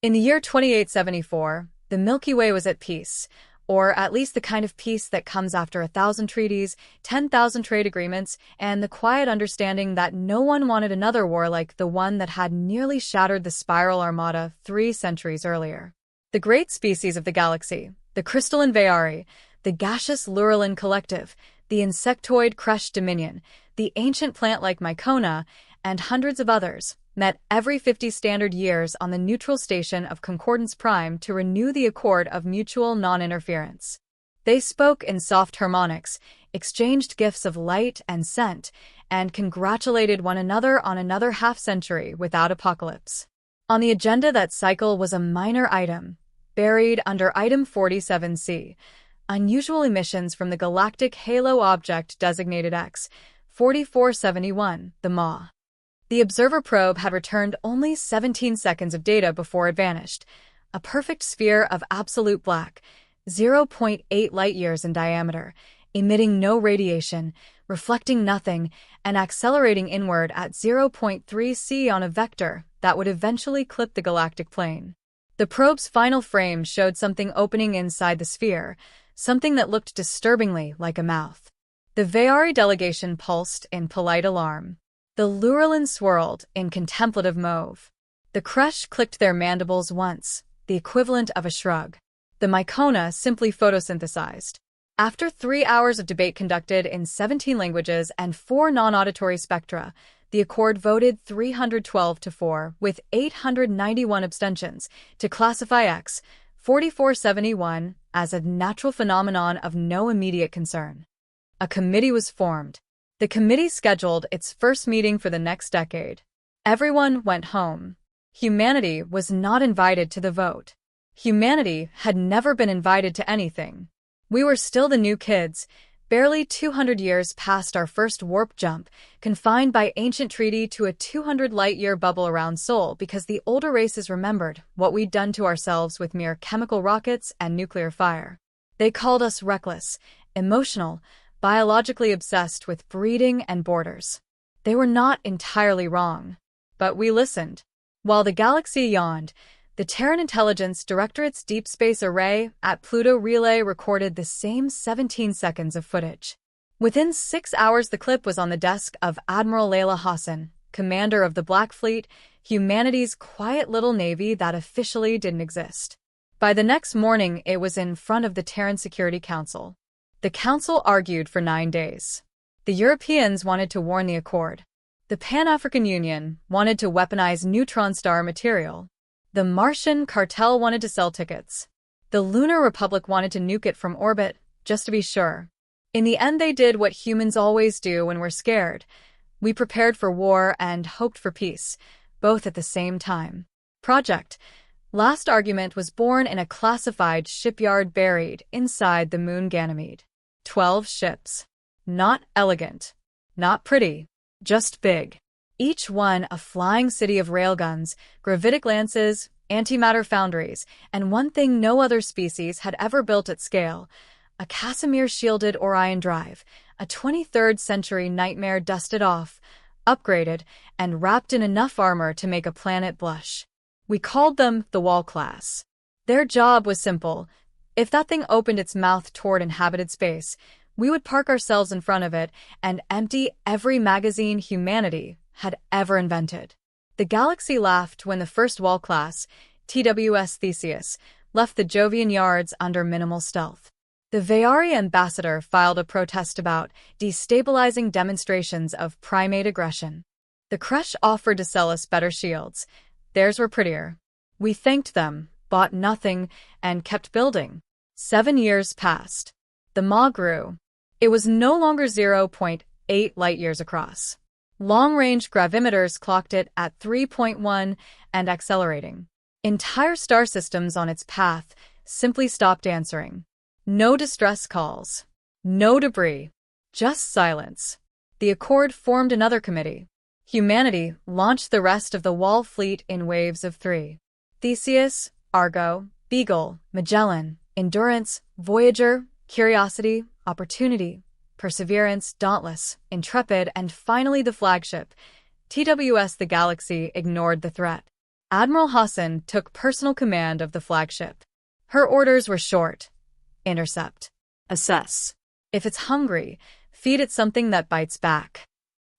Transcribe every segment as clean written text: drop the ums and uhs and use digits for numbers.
In the year 2874, the Milky Way was at peace, or at least the kind of peace that comes after 1,000 treaties, 10,000 trade agreements, and the quiet understanding that no one wanted another war like the one that had nearly shattered the Spiral Armada 3 centuries earlier. The great species of the galaxy, the crystalline Veari, the gaseous Lurelin collective, the insectoid Kresh Dominion, the ancient plant-like Mycona, and hundreds of others, met every 50 standard years on the neutral station of Concordance Prime to renew the accord of mutual non-interference. They spoke in soft harmonics, exchanged gifts of light and scent, and congratulated one another on another half-century without apocalypse. On the agenda that cycle was a minor item, buried under Item 47C, unusual emissions from the galactic halo object designated X-4471, the MA. The observer probe had returned only 17 seconds of data before it vanished, a perfect sphere of absolute black, 0.8 light-years in diameter, emitting no radiation, reflecting nothing, and accelerating inward at 0.3 c on a vector that would eventually clip the galactic plane. The probe's final frame showed something opening inside the sphere, something that looked disturbingly like a mouth. The Veari delegation pulsed in polite alarm. The Lurelin swirled in contemplative mauve. The Kresh clicked their mandibles once, the equivalent of a shrug. The Mycona simply photosynthesized. After 3 hours of debate conducted in 17 languages and 4 non-auditory spectra, the Accord voted 312-4, with 891 abstentions, to classify X-4471 as a natural phenomenon of no immediate concern. A committee was formed. The committee scheduled its first meeting for the next decade. Everyone went home. Humanity was not invited to the vote. Humanity had never been invited to anything. We were still the new kids, barely 200 years past our first warp jump, confined by ancient treaty to a 200 light-year bubble around Sol because the older races remembered what we'd done to ourselves with mere chemical rockets and nuclear fire. They called us reckless, emotional, biologically obsessed with breeding and borders. They were not entirely wrong. But we listened. While the galaxy yawned, the Terran Intelligence Directorate's Deep Space Array at Pluto Relay recorded the same 17 seconds of footage. Within 6 hours, the clip was on the desk of Admiral Layla Hassan, commander of the Black Fleet, humanity's quiet little navy that officially didn't exist. By the next morning, it was in front of the Terran Security Council. The Council argued for 9 days. The Europeans wanted to warn the Accord. The Pan-African Union wanted to weaponize neutron star material. The Martian cartel wanted to sell tickets. The Lunar Republic wanted to nuke it from orbit, just to be sure. In the end, they did what humans always do when we're scared. We prepared for war and hoped for peace, both at the same time. Project Last Argument was born in a classified shipyard buried inside the moon Ganymede. 12 ships. Not elegant. Not pretty. Just big. Each one a flying city of railguns, gravitic lances, antimatter foundries, and one thing no other species had ever built at scale, a Casimir-shielded Orion drive, a 23rd century nightmare dusted off, upgraded, and wrapped in enough armor to make a planet blush. We called them the Wall Class. Their job was simple. If that thing opened its mouth toward inhabited space, we would park ourselves in front of it and empty every magazine humanity had ever invented. The galaxy laughed when the first Wall Class, TWS Theseus, left the Jovian yards under minimal stealth. The Veari ambassador filed a protest about destabilizing demonstrations of primate aggression. The Kresh offered to sell us better shields. Theirs were prettier. We thanked them, bought nothing, and kept building. 7 years passed. The maw grew. It was no longer 0.8 light-years across. Long-range gravimeters clocked it at 3.1 and accelerating. Entire star systems on its path simply stopped answering. No distress calls. No debris. Just silence. The Accord formed another committee. Humanity launched the rest of the Wall fleet in waves of 3. Theseus, Argo, Beagle, Magellan, Endurance, Voyager, Curiosity, Opportunity, Perseverance, Dauntless, Intrepid, and finally the flagship, TWS. The galaxy ignored the threat. Admiral Hassan took personal command of the flagship. Her orders were short. Intercept. Assess. If it's hungry, feed it something that bites back.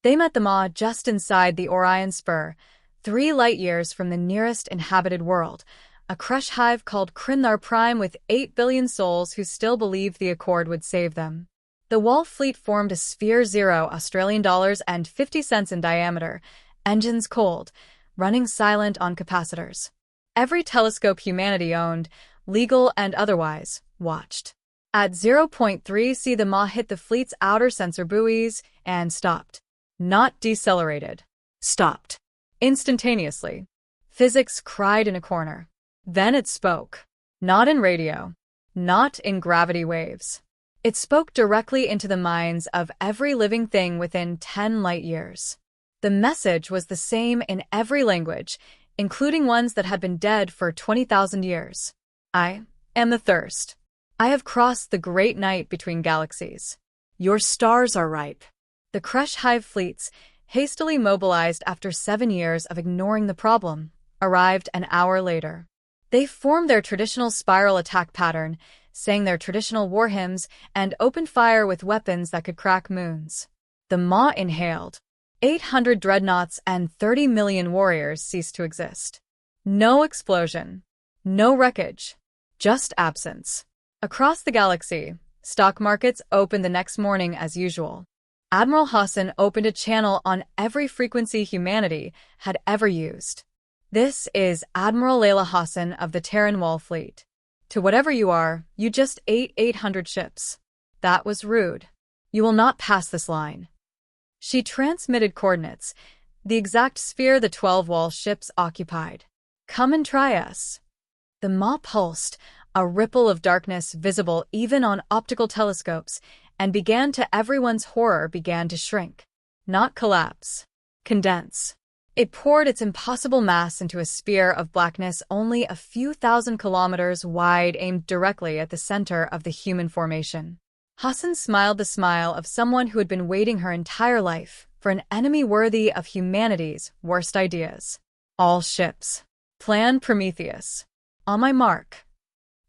They met the Maw just inside the Orion Spur, 3 light-years from the nearest inhabited world, a crush hive called Krynthar Prime with 8 billion souls who still believed the Accord would save them. The Wall fleet formed a sphere 0 Australian dollars and 50 cents in diameter, engines cold, running silent on capacitors. Every telescope humanity owned, legal and otherwise, watched. At 0.3 the Maw hit the fleet's outer sensor buoys and stopped. Not decelerated. Stopped. Instantaneously. Physics cried in a corner. Then it spoke. Not in radio. Not in gravity waves. It spoke directly into the minds of every living thing within 10 light-years. The message was the same in every language, including ones that had been dead for 20,000 years. I am the thirst. I have crossed the great night between galaxies. Your stars are ripe. The Crush Hive fleets, hastily mobilized after 7 years of ignoring the problem, arrived an hour later. They formed their traditional spiral attack pattern, sang their traditional war hymns, and opened fire with weapons that could crack moons. The Maw inhaled. 800 dreadnoughts and 30 million warriors ceased to exist. No explosion. No wreckage. Just absence. Across the galaxy, stock markets opened the next morning as usual. Admiral Hassan opened a channel on every frequency humanity had ever used. This is Admiral Layla Hassan of the Terran Wall Fleet. To whatever you are, you just ate 800 ships. That was rude. You will not pass this line. She transmitted coordinates, the exact sphere the 12 Wall ships occupied. Come and try us. The Maw pulsed, a ripple of darkness visible even on optical telescopes, and everyone's horror began to shrink. Not collapse. Condense. It poured its impossible mass into a sphere of blackness only a few thousand kilometers wide, aimed directly at the center of the human formation. Hassan smiled the smile of someone who had been waiting her entire life for an enemy worthy of humanity's worst ideas. All ships. Plan Prometheus. On my mark.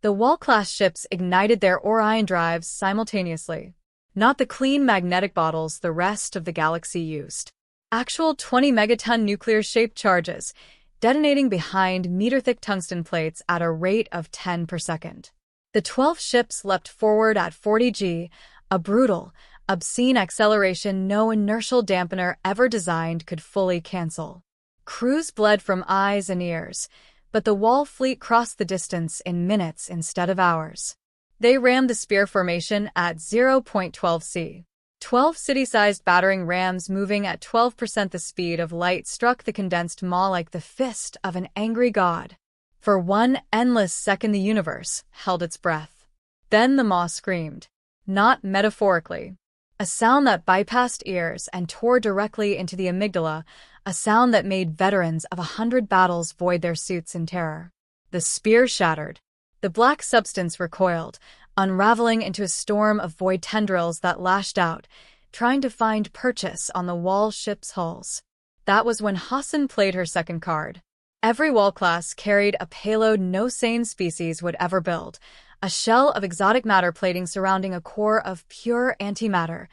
The Wall-class ships ignited their Orion drives simultaneously. Not the clean magnetic bottles the rest of the galaxy used. Actual 20-megaton nuclear-shaped charges, detonating behind meter-thick tungsten plates at a rate of 10 per second. The 12 ships leapt forward at 40 G, a brutal, obscene acceleration no inertial dampener ever designed could fully cancel. Crews bled from eyes and ears, but the Wall fleet crossed the distance in minutes instead of hours. They rammed the spear formation at 0.12 C. 12 city-sized battering rams moving at 12% the speed of light struck the condensed Maw like the fist of an angry god. For one endless second the universe held its breath. Then the Maw screamed. Not metaphorically. A sound that bypassed ears and tore directly into the amygdala, a sound that made veterans of 100 battles void their suits in terror. The spear shattered. The black substance recoiled, unraveling into a storm of void tendrils that lashed out, trying to find purchase on the Wall ships' hulls. That was when Hassan played her second card. Every Wall class carried a payload no sane species would ever build, a shell of exotic matter plating surrounding a core of pure antimatter,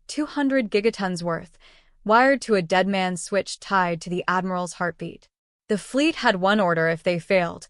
200 gigatons worth, wired to a dead man's switch tied to the Admiral's heartbeat. The fleet had one order if they failed: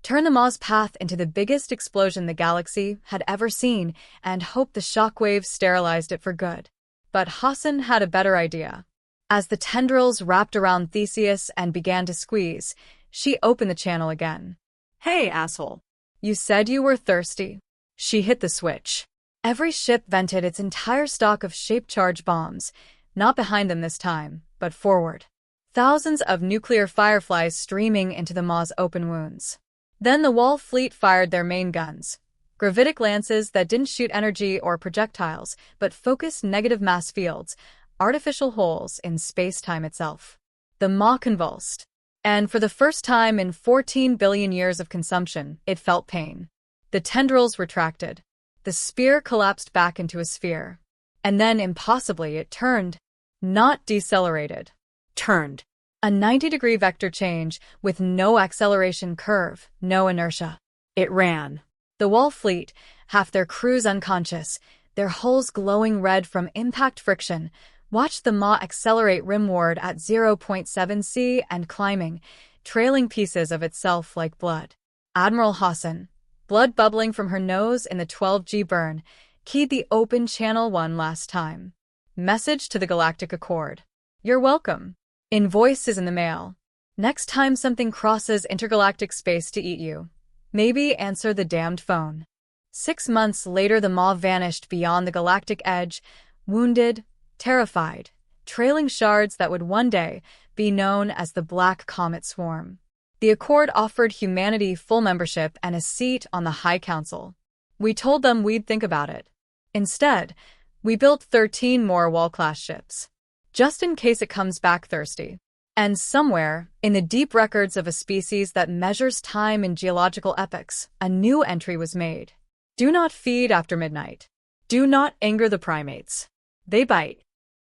turn the Maw's path into the biggest explosion the galaxy had ever seen and hope the shockwaves sterilized it for good. But Hassan had a better idea. As the tendrils wrapped around Theseus and began to squeeze, she opened the channel again. Hey, asshole. You said you were thirsty. She hit the switch. Every ship vented its entire stock of shape-charge bombs, not behind them this time, but forward. Thousands of nuclear fireflies streaming into the Maw's open wounds. Then the Wall fleet fired their main guns. Gravitic lances that didn't shoot energy or projectiles, but focused negative mass fields, artificial holes in space-time itself. The Maw convulsed. And for the first time in 14 billion years of consumption, it felt pain. The tendrils retracted. The spear collapsed back into a sphere. And then, impossibly, it turned. Not decelerated. Turned. A 90-degree vector change with no acceleration curve, no inertia. It ran. The Wall fleet, half their crews unconscious, their hulls glowing red from impact friction, watched the Maw accelerate rimward at 0.7 C and climbing, trailing pieces of itself like blood. Admiral Hassan, blood bubbling from her nose in the 12G burn, keyed the open channel one last time. Message to the Galactic Accord. You're welcome. Invoice is in the mail. Next time something crosses intergalactic space to eat you, maybe answer the damned phone. 6 months later, the Maw vanished beyond the galactic edge, wounded, terrified, trailing shards that would one day be known as the Black Comet Swarm. The Accord offered humanity full membership and a seat on the High Council. We told them we'd think about it. Instead, we built 13 more Wall-class ships, just in case it comes back thirsty. And somewhere, in the deep records of a species that measures time in geological epochs, a new entry was made. Do not feed after midnight. Do not anger the primates. They bite.